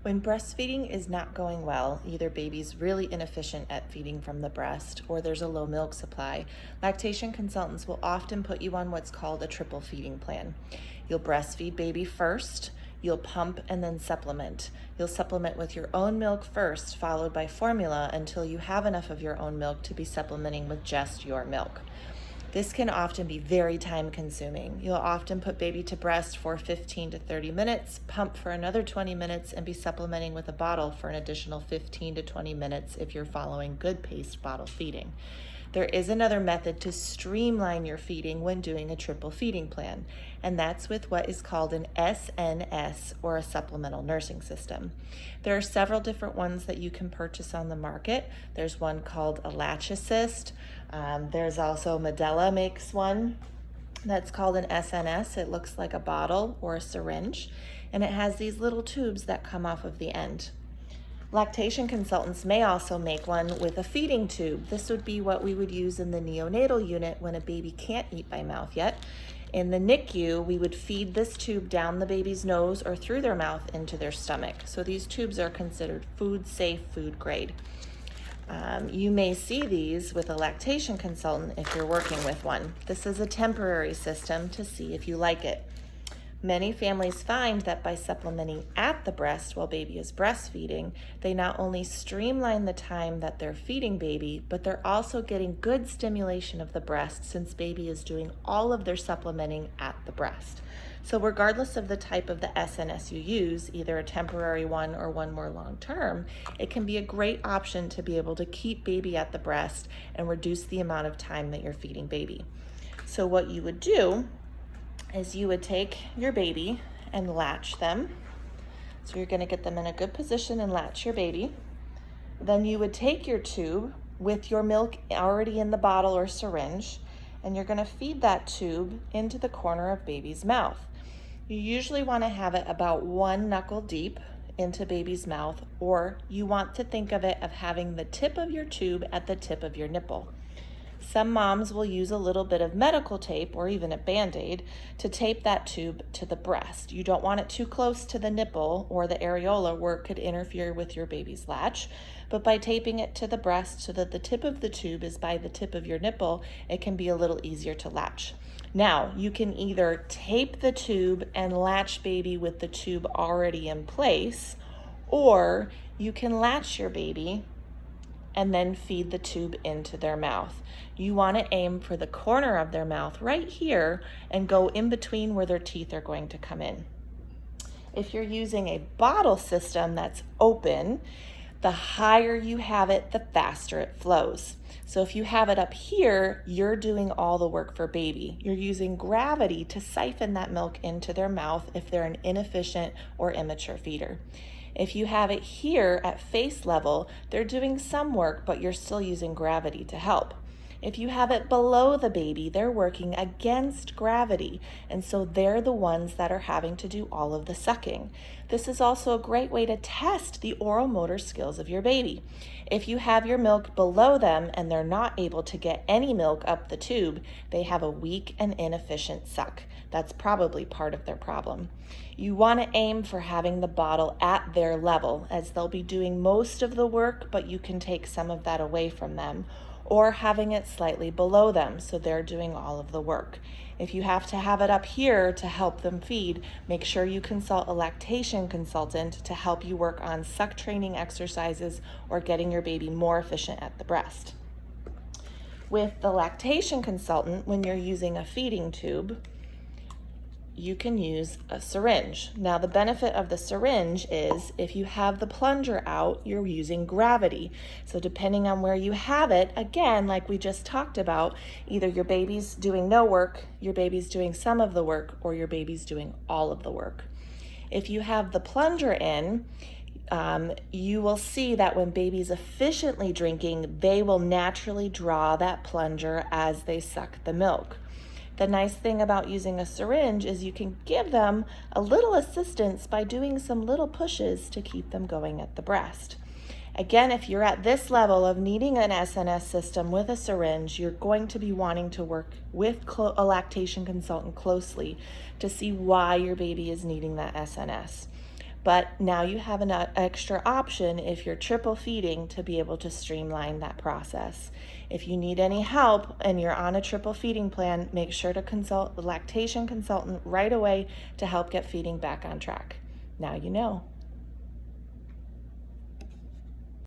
When breastfeeding is not going well, either baby's really inefficient at feeding from the breast or there's a low milk supply, lactation consultants will often put you on what's called a triple feeding plan. You'll breastfeed baby first, you'll pump and then supplement. You'll supplement with your own milk first, followed by formula until you have enough of your own milk to be supplementing with just your milk. This can often be very time consuming. You'll often put baby to breast for 15 to 30 minutes, pump for another 20 minutes, and be supplementing with a bottle for an additional 15 to 20 minutes if you're following good paced bottle feeding. There is another method to streamline your feeding when doing a triple feeding plan, and that's with what is called an SNS, or a supplemental nursing system. There are several different ones that you can purchase on the market. There's one called a Latch Assist. There's also Medela makes one that's called an SNS. It looks like a bottle or a syringe, and it has these little tubes that come off of the end. Lactation consultants may also make one with a feeding tube. This would be what we would use in the neonatal unit when a baby can't eat by mouth yet. In the NICU, we would feed this tube down the baby's nose or through their mouth into their stomach. So these tubes are considered food safe, food grade. You may see these with a lactation consultant if you're working with one. This is a temporary system to see if you like it. Many families find that by supplementing at the breast while baby is breastfeeding, they not only streamline the time that they're feeding baby, but they're also getting good stimulation of the breast since baby is doing all of their supplementing at the breast. So regardless of the type of the SNS you use, either a temporary one or one more long-term, it can be a great option to be able to keep baby at the breast and reduce the amount of time that you're feeding baby. So what you would do is you would take your baby and latch them. So you're gonna get them in a good position and latch your baby. Then you would take your tube with your milk already in the bottle or syringe, and you're gonna feed that tube into the corner of baby's mouth. You usually wanna have it about 1 knuckle deep into baby's mouth, or you want to think of it of having the tip of your tube at the tip of your nipple. Some moms will use a little bit of medical tape or even a Band-Aid to tape that tube to the breast. You don't want it too close to the nipple or the areola where it could interfere with your baby's latch, but by taping it to the breast so that the tip of the tube is by the tip of your nipple, it can be a little easier to latch. Now, you can either tape the tube and latch baby with the tube already in place, or you can latch your baby and then feed the tube into their mouth. You want to aim for the corner of their mouth right here and go in between where their teeth are going to come in. If you're using a bottle system that's open, the higher you have it, the faster it flows. So if you have it up here, you're doing all the work for baby. You're using gravity to siphon that milk into their mouth if they're an inefficient or immature feeder. If you have it here at face level, they're doing some work, but you're still using gravity to help. If you have it below the baby, they're working against gravity, and so they're the ones that are having to do all of the sucking. This is also a great way to test the oral motor skills of your baby. If you have your milk below them and they're not able to get any milk up the tube, they have a weak and inefficient suck. That's probably part of their problem. You want to aim for having the bottle at their level, as they'll be doing most of the work, but you can take some of that away from them, or having it slightly below them so they're doing all of the work. If you have to have it up here to help them feed, make sure you consult a lactation consultant to help you work on suck training exercises or getting your baby more efficient at the breast. With the lactation consultant, when you're using a feeding tube, you can use a syringe. Now, the benefit of the syringe is if you have the plunger out, you're using gravity. So depending on where you have it, again, like we just talked about, either your baby's doing no work, your baby's doing some of the work, or your baby's doing all of the work. If you have the plunger in, you will see that when baby's efficiently drinking, they will naturally draw that plunger as they suck the milk. The nice thing about using a syringe is you can give them a little assistance by doing some little pushes to keep them going at the breast. Again, if you're at this level of needing an SNS system with a syringe, you're going to be wanting to work with a lactation consultant closely to see why your baby is needing that SNS. But now you have an extra option if you're triple feeding to be able to streamline that process. If you need any help and you're on a triple feeding plan, make sure to consult the lactation consultant right away to help get feeding back on track. Now you know.